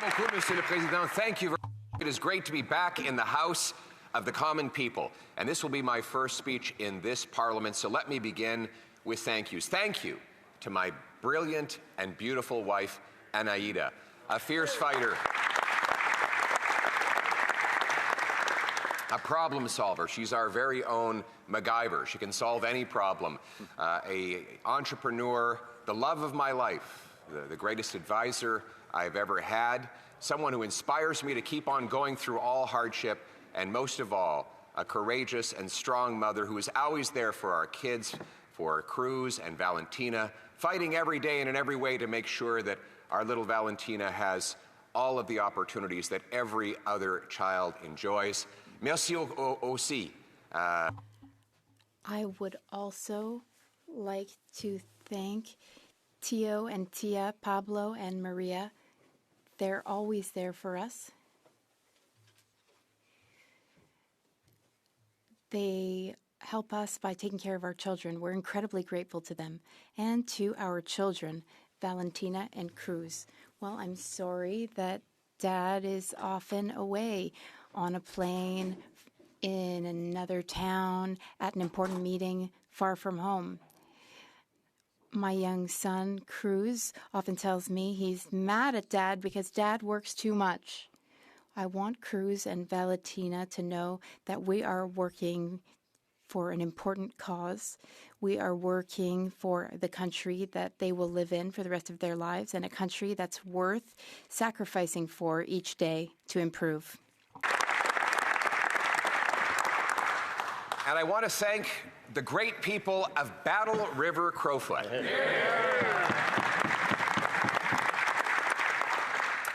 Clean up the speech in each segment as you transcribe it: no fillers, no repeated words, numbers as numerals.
beaucoup, Monsieur le Président. Thank you very much. It is great to be back in the House of the Common People. And this will be my first speech in this Parliament, so let me begin with thank yous. Thank you to my brilliant and beautiful wife, Anaïda, a fierce fighter, a problem solver. She's our very own MacGyver. She can solve any problem. An entrepreneur, the love of my life, the greatest advisor I've ever had, someone who inspires me to keep on going through all hardship, and most of all, a courageous and strong mother who is always there for our kids, for Cruz and Valentina, fighting every day and in every way to make sure that our little Valentina has all of the opportunities that every other child enjoys. Merci aussi. I would also like to thank Tio and Tia, Pablo and Maria. They're always there for us. They help us by taking care of our children. We're incredibly grateful to them. And to our children, Valentina and Cruz. Well, I'm sorry that Dad is often away on a plane, in another town, at an important meeting far from home. My young son, Cruz, often tells me he's mad at Dad because Dad works too much. I want Cruz and Valentina to know that we are working for an important cause. We are working for the country that they will live in for the rest of their lives, and a country that's worth sacrificing for each day to improve. And I want to thank the great people of Battle River Crowfoot.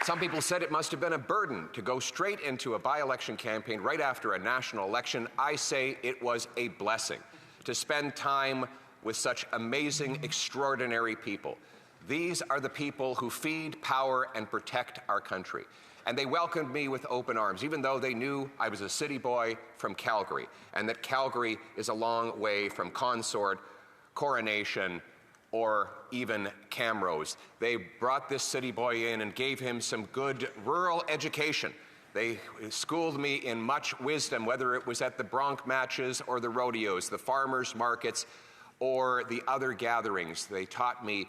Some people said it must have been a burden to go straight into a by-election campaign right after a national election. I say it was a blessing to spend time with such amazing, extraordinary people. These are the people who feed, power, and protect our country. And they welcomed me with open arms, even though they knew I was a city boy from Calgary, and that Calgary is a long way from Consort, Coronation, or even Camrose. They brought this city boy in and gave him some good rural education. They schooled me in much wisdom, whether it was at the bronc matches or the rodeos, the farmers markets, or the other gatherings. They taught me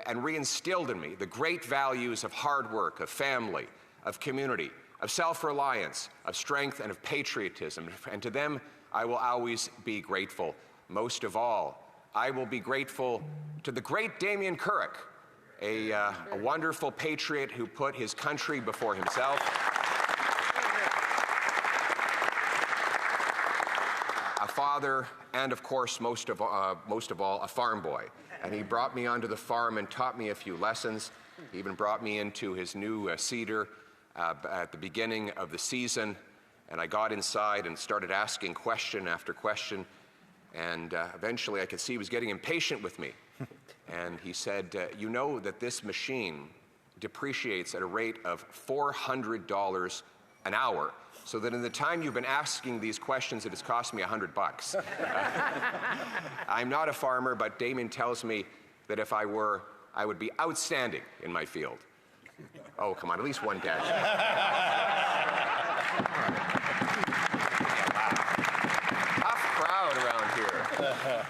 and reinstilled in me the great values of hard work, of family, of community, of self-reliance, of strength, and of patriotism. And to them, I will always be grateful. Most of all, I will be grateful to the great Damien Currick, a wonderful patriot who put his country before himself. A father, and of course, most of all, a farm boy. And he brought me onto the farm and taught me a few lessons. He even brought me into his new cedar at the beginning of the season. And I got inside and started asking question after question. And eventually I could see he was getting impatient with me. And he said, you know that this machine depreciates at a rate of $400 an hour, so that in the time you've been asking these questions, it has cost me $100. I'm not a farmer, but Damien tells me that if I were, I would be outstanding in my field. Oh, come on, at least one dash. Around here.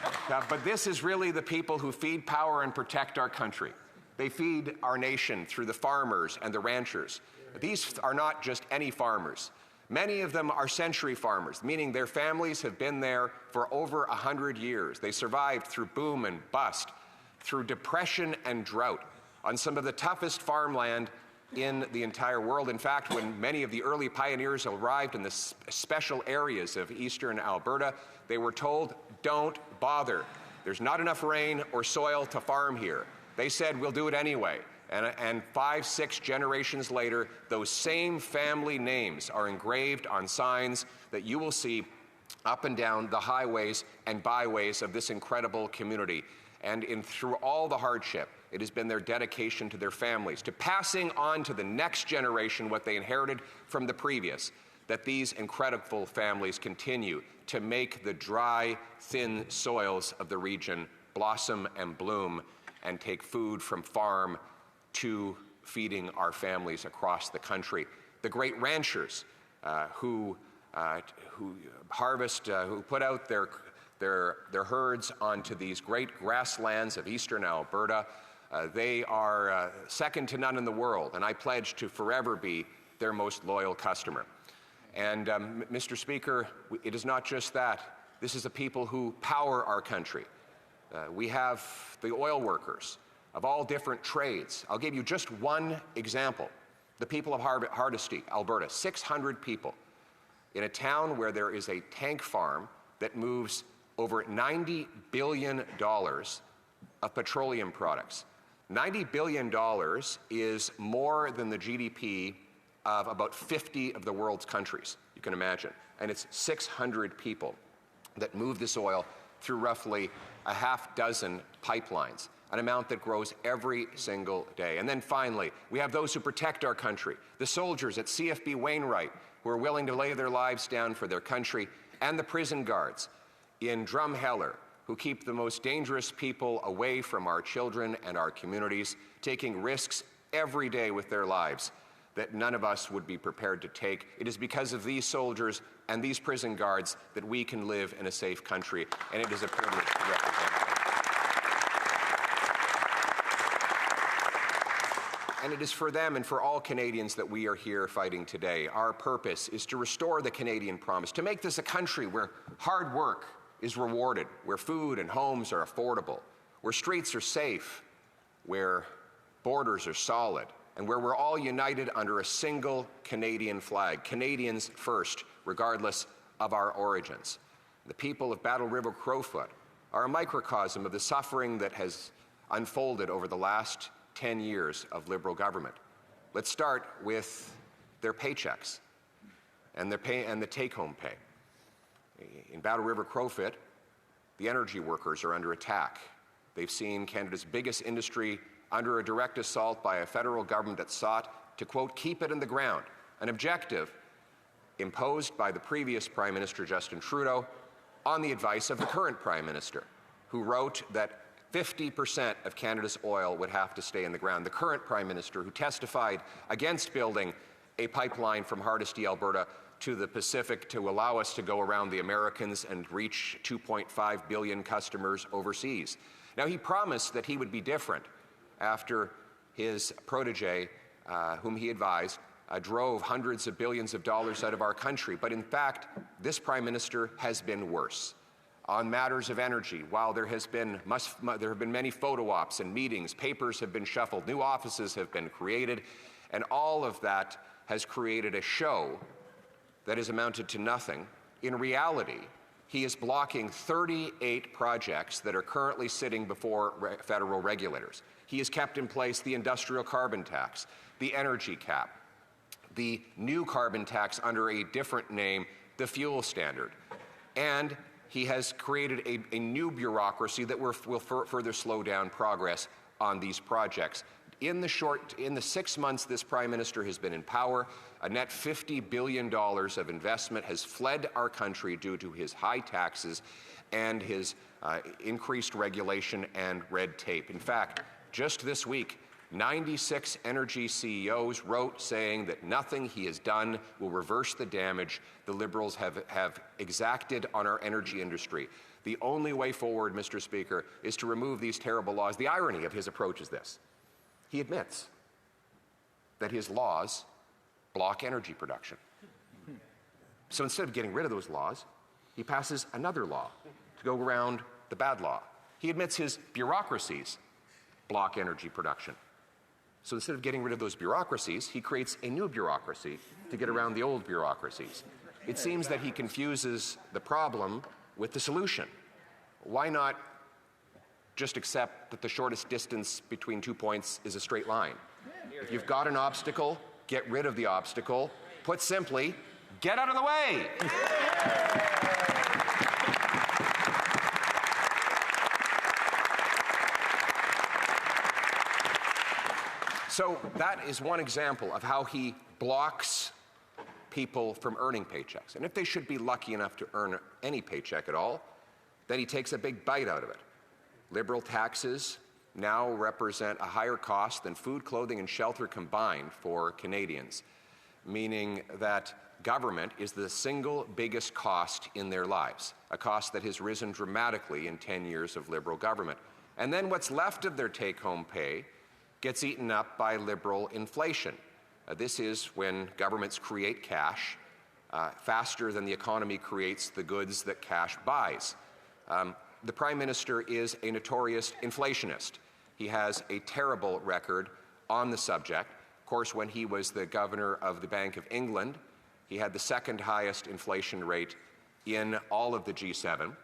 But this is really the people who feed, power, and protect our country. They feed our nation through the farmers and the ranchers. These are not just any farmers. Many of them are century farmers, meaning their families have been there for over 100 years. They survived through boom and bust, through depression and drought, on some of the toughest farmland in the entire world. In fact, when many of the early pioneers arrived in the special areas of eastern Alberta, they were told, don't bother. There's not enough rain or soil to farm here. They said, we'll do it anyway. And 5, 6 generations later, those same family names are engraved on signs that you will see up and down the highways and byways of this incredible community. And through all the hardship, it has been their dedication to their families, to passing on to the next generation what they inherited from the previous, that these incredible families continue to make the dry, thin soils of the region blossom and bloom and take food from farm to feeding our families across the country. The great ranchers who harvest, who put out their herds onto these great grasslands of eastern Alberta, they are second to none in the world, and I pledge to forever be their most loyal customer. And Mr. Speaker, it is not just that. This is the people who power our country. We have the oil workers of all different trades. I'll give you just one example. The people of Hardisty, Alberta, 600 people in a town where there is a tank farm that moves over $90 billion of petroleum products. $90 billion is more than the GDP of about 50 of the world's countries, you can imagine. And it's 600 people that move this oil through roughly a half dozen pipelines, an amount that grows every single day. And then finally, we have those who protect our country, the soldiers at CFB Wainwright who are willing to lay their lives down for their country, and the prison guards in Drumheller who keep the most dangerous people away from our children and our communities, taking risks every day with their lives that none of us would be prepared to take. It is because of these soldiers and these prison guards that we can live in a safe country, and it is a privilege to represent them. And it is for them and for all Canadians that we are here fighting today. Our purpose is to restore the Canadian promise, to make this a country where hard work is rewarded, where food and homes are affordable, where streets are safe, where borders are solid, and where we're all united under a single Canadian flag, Canadians first, regardless of our origins. The people of Battle River Crowfoot are a microcosm of the suffering that has unfolded over the last 10 years of Liberal government. Let's start with their paychecks and the take-home pay. In Battle River Crowfoot, the energy workers are under attack. They've seen Canada's biggest industry under a direct assault by a federal government that sought to, quote, keep it in the ground, an objective imposed by the previous Prime Minister, Justin Trudeau, on the advice of the current Prime Minister, who wrote that 50% of Canada's oil would have to stay in the ground. The current Prime Minister, who testified against building a pipeline from Hardisty, Alberta, to the Pacific to allow us to go around the Americans and reach 2.5 billion customers overseas. Now, he promised that he would be different after his protege, whom he advised, drove hundreds of billions of dollars out of our country. But in fact, this Prime Minister has been worse. On matters of energy, while there have been many photo ops and meetings, papers have been shuffled, new offices have been created, and all of that has created a show that has amounted to nothing. In reality, he is blocking 38 projects that are currently sitting before federal regulators. He has kept in place the industrial carbon tax, the energy cap, the new carbon tax under a different name, the fuel standard, and he has created a new bureaucracy that will further slow down progress on these projects. In the 6 months this Prime Minister has been in power, a net $50 billion of investment has fled our country due to his high taxes and his increased regulation and red tape. In fact, just this week, 96 energy CEOs wrote saying that nothing he has done will reverse the damage the Liberals have exacted on our energy industry. The only way forward, Mr. Speaker, is to remove these terrible laws. The irony of his approach is this. He admits that his laws block energy production. So instead of getting rid of those laws, he passes another law to go around the bad law. He admits his bureaucracies block energy production. So instead of getting rid of those bureaucracies, he creates a new bureaucracy to get around the old bureaucracies. It seems that he confuses the problem with the solution. Why not just accept that the shortest distance between 2 points is a straight line? If you've got an obstacle, get rid of the obstacle. Put simply, get out of the way. So that is one example of how he blocks people from earning paychecks. And if they should be lucky enough to earn any paycheck at all, then he takes a big bite out of it. Liberal taxes now represent a higher cost than food, clothing, and shelter combined for Canadians, meaning that government is the single biggest cost in their lives, a cost that has risen dramatically in 10 years of Liberal government. And then what's left of their take-home pay gets eaten up by Liberal inflation. This is when governments create cash faster than the economy creates the goods that cash buys. The Prime Minister is a notorious inflationist. He has a terrible record on the subject. Of course, when he was the governor of the Bank of England, he had the second highest inflation rate in all of the G7,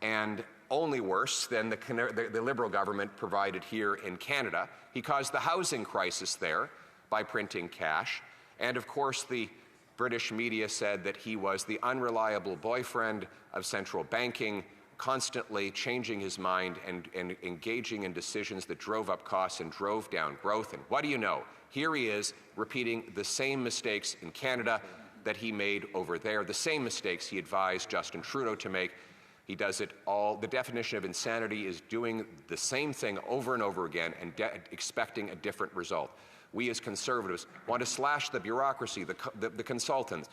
and only worse than the Liberal government provided here in Canada. He caused the housing crisis there by printing cash. And of course, the British media said that he was the unreliable boyfriend of central banking, constantly changing his mind and engaging in decisions that drove up costs and drove down growth. And what do you know? Here he is repeating the same mistakes in Canada that he made over there, the same mistakes he advised Justin Trudeau to make. He does it all. The definition of insanity is doing the same thing over and over again and expecting a different result. We as Conservatives want to slash the bureaucracy, the consultants,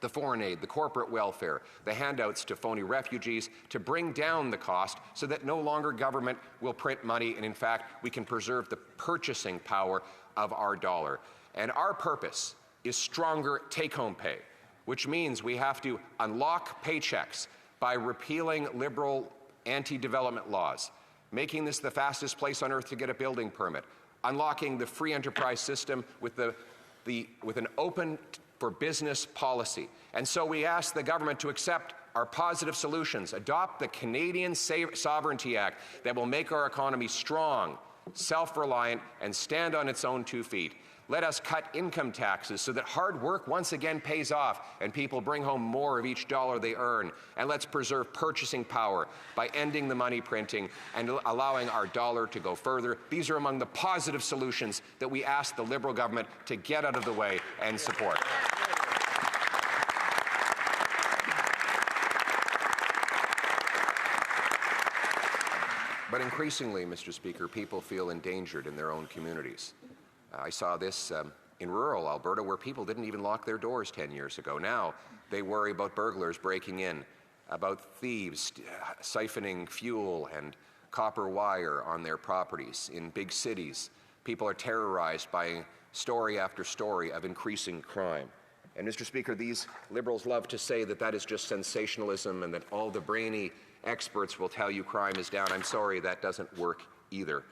the foreign aid, the corporate welfare, the handouts to phony refugees, to bring down the cost so that no longer government will print money, and in fact, we can preserve the purchasing power of our dollar. And our purpose is stronger take-home pay, which means we have to unlock paychecks by repealing Liberal anti-development laws, making this the fastest place on earth to get a building permit, unlocking the free enterprise system with an open for business policy. And so we ask the government to accept our positive solutions, adopt the Canadian Sovereignty Act that will make our economy strong, self-reliant, and stand on its own 2 feet. Let us cut income taxes so that hard work once again pays off and people bring home more of each dollar they earn. And let's preserve purchasing power by ending the money printing and allowing our dollar to go further. These are among the positive solutions that we ask the Liberal government to get out of the way and support. But increasingly, Mr. Speaker, people feel endangered in their own communities. I saw this in rural Alberta where people didn't even lock their doors 10 years ago. Now they worry about burglars breaking in, about thieves siphoning fuel and copper wire on their properties. In big cities, people are terrorized by story after story of increasing crime. And Mr. Speaker, these Liberals love to say that that is just sensationalism and that all the brainy experts will tell you crime is down. I'm sorry, that doesn't work either.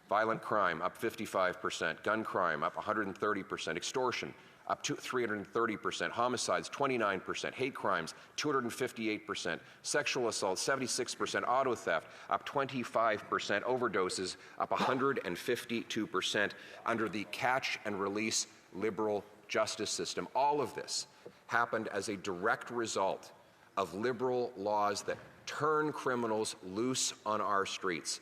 Violent crime up 55%, gun crime up 130%, extortion up to 330%, homicides 29%, hate crimes 258%, sexual assault 76%, auto theft up 25%, overdoses up 152% under the catch and release Liberal justice system. All of this happened as a direct result of Liberal laws that turn criminals loose on our streets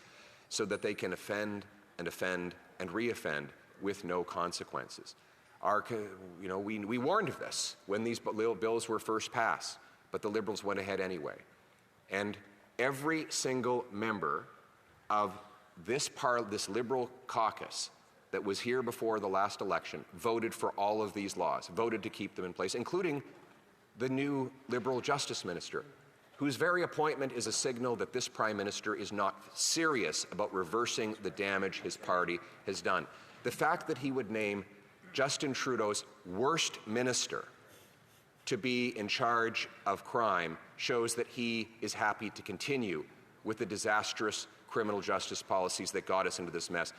so that they can offend and re-offend with no consequences. We warned of this when these bills were first passed, but the Liberals went ahead anyway. And every single member of this Liberal caucus that was here before the last election voted for all of these laws, voted to keep them in place, including the new Liberal Justice Minister, whose very appointment is a signal that this Prime Minister is not serious about reversing the damage his party has done. The fact that he would name Justin Trudeau's worst minister to be in charge of crime shows that he is happy to continue with the disastrous criminal justice policies that got us into this mess.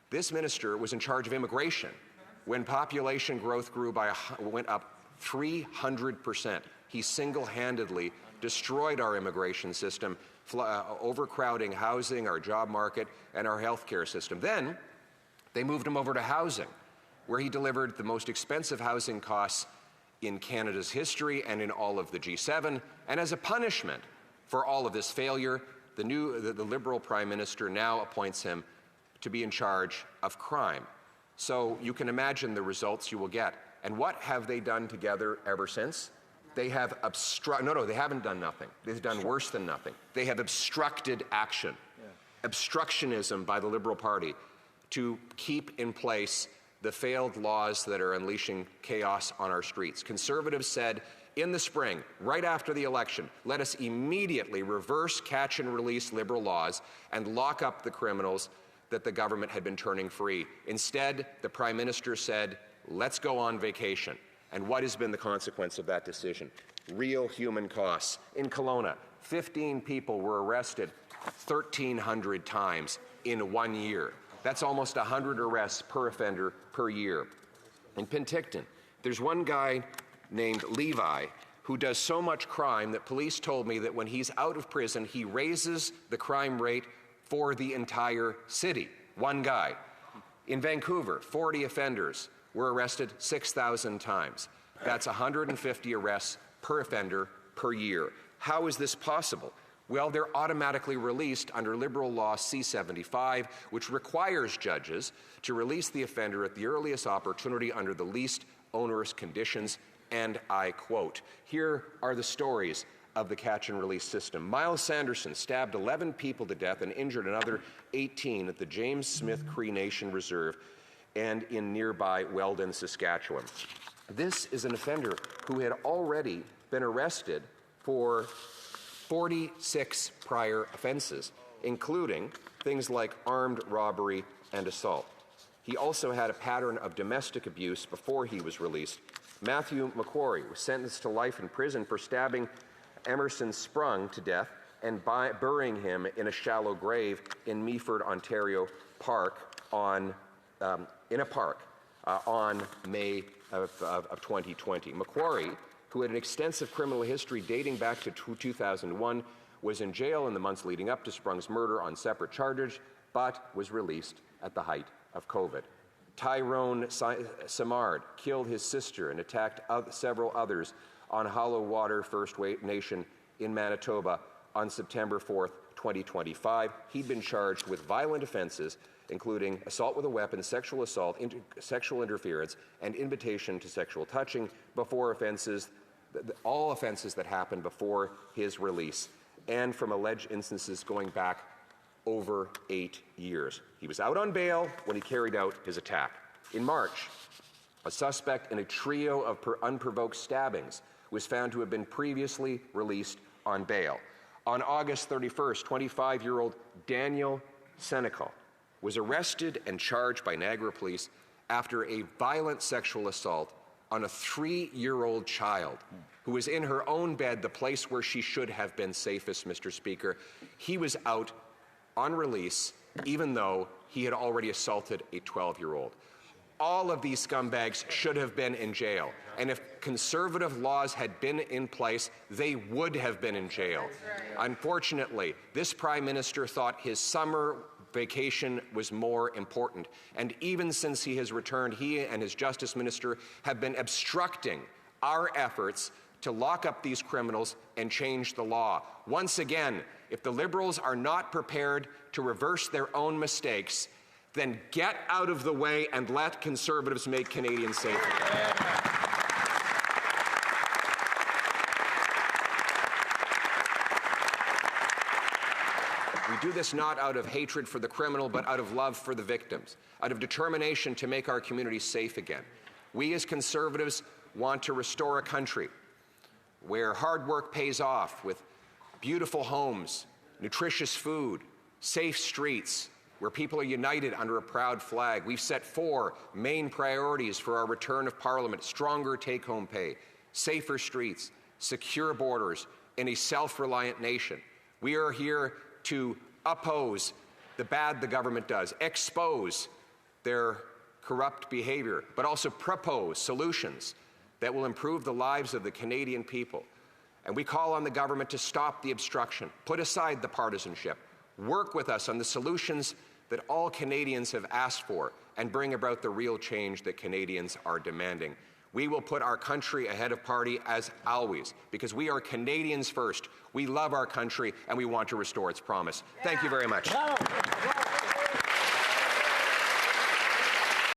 This minister was in charge of immigration when population growth went up 300%. He single-handedly destroyed our immigration system, overcrowding housing, our job market, and our healthcare system. Then they moved him over to housing, where he delivered the most expensive housing costs in Canada's history and in all of the G7. And as a punishment for all of this failure, the Liberal Prime Minister now appoints him to be in charge of crime. So you can imagine the results you will get. And what have they done together ever since? They have they haven't done nothing. They've done worse than nothing. They have obstructed action. obstructionism by the Liberal Party to keep in place the failed laws that are unleashing chaos on our streets. Conservatives said in the spring, right after the election, let us immediately reverse catch and release Liberal laws and lock up the criminals that the government had been turning free. Instead, the Prime Minister said, let's go on vacation. And what has been the consequence of that decision? Real human costs. In Kelowna, 15 people were arrested 1,300 times in 1 year. That's almost 100 arrests per offender per year. In Penticton, there's one guy named Levi who does so much crime that police told me that when he's out of prison, he raises the crime rate for the entire city. One guy. In Vancouver, 40 offenders were arrested 6,000 times. That's 150 arrests per offender per year. How is this possible? Well, they're automatically released under Liberal Law C-75, which requires judges to release the offender at the earliest opportunity under the least onerous conditions, and I quote. Here are the stories of the catch and release system. Miles Sanderson stabbed 11 people to death and injured another 18 at the James Smith Cree Nation Reserve and in nearby Weldon, Saskatchewan. This is an offender who had already been arrested for 46 prior offenses, including things like armed robbery and assault. He also had a pattern of domestic abuse before he was released. Matthew McQuarrie was sentenced to life in prison for stabbing Emerson Sprung to death and burying him in a shallow grave in Meaford, Ontario Park on May of 2020. McQuarrie, who had an extensive criminal history dating back to 2001, was in jail in the months leading up to Sprung's murder on separate charges, but was released at the height of COVID. Tyrone Samard killed his sister and attacked several others on Hollow Water First Nation in Manitoba on September 4th, 2025. He'd been charged with violent offenses, including assault with a weapon, sexual assault, sexual interference, and invitation to sexual touching before offenses, all offenses that happened before his release, and from alleged instances going back over 8 years. He was out on bail when he carried out his attack. In March, a suspect in a trio of unprovoked stabbings was found to have been previously released on bail. On August 31st, 25-year-old Daniel Senecal was arrested and charged by Niagara Police after a violent sexual assault on a 3-year-old child who was in her own bed, the place where she should have been safest, Mr. Speaker. He was out on release, even though he had already assaulted a 12-year-old. All of these scumbags should have been in jail. And if Conservative laws had been in place, they would have been in jail. Unfortunately, this Prime Minister thought his summer vacation was more important. And even since he has returned, he and his Justice Minister have been obstructing our efforts to lock up these criminals and change the law. Once again, if the Liberals are not prepared to reverse their own mistakes, then get out of the way and let Conservatives make Canadians safe again. We do this not out of hatred for the criminal, but out of love for the victims, out of determination to make our communities safe again. We as Conservatives want to restore a country where hard work pays off with beautiful homes, nutritious food, safe streets, where people are united under a proud flag. We've set 4 main priorities for our return of Parliament: stronger take-home pay, safer streets, secure borders, and a self-reliant nation. We are here to oppose the bad the government does, expose their corrupt behavior, but also propose solutions that will improve the lives of the Canadian people. And we call on the government to stop the obstruction, put aside the partisanship, work with us on the solutions that all Canadians have asked for, and bring about the real change that Canadians are demanding. We will put our country ahead of party as always, because we are Canadians first. We love our country and we want to restore its promise. Thank you very much.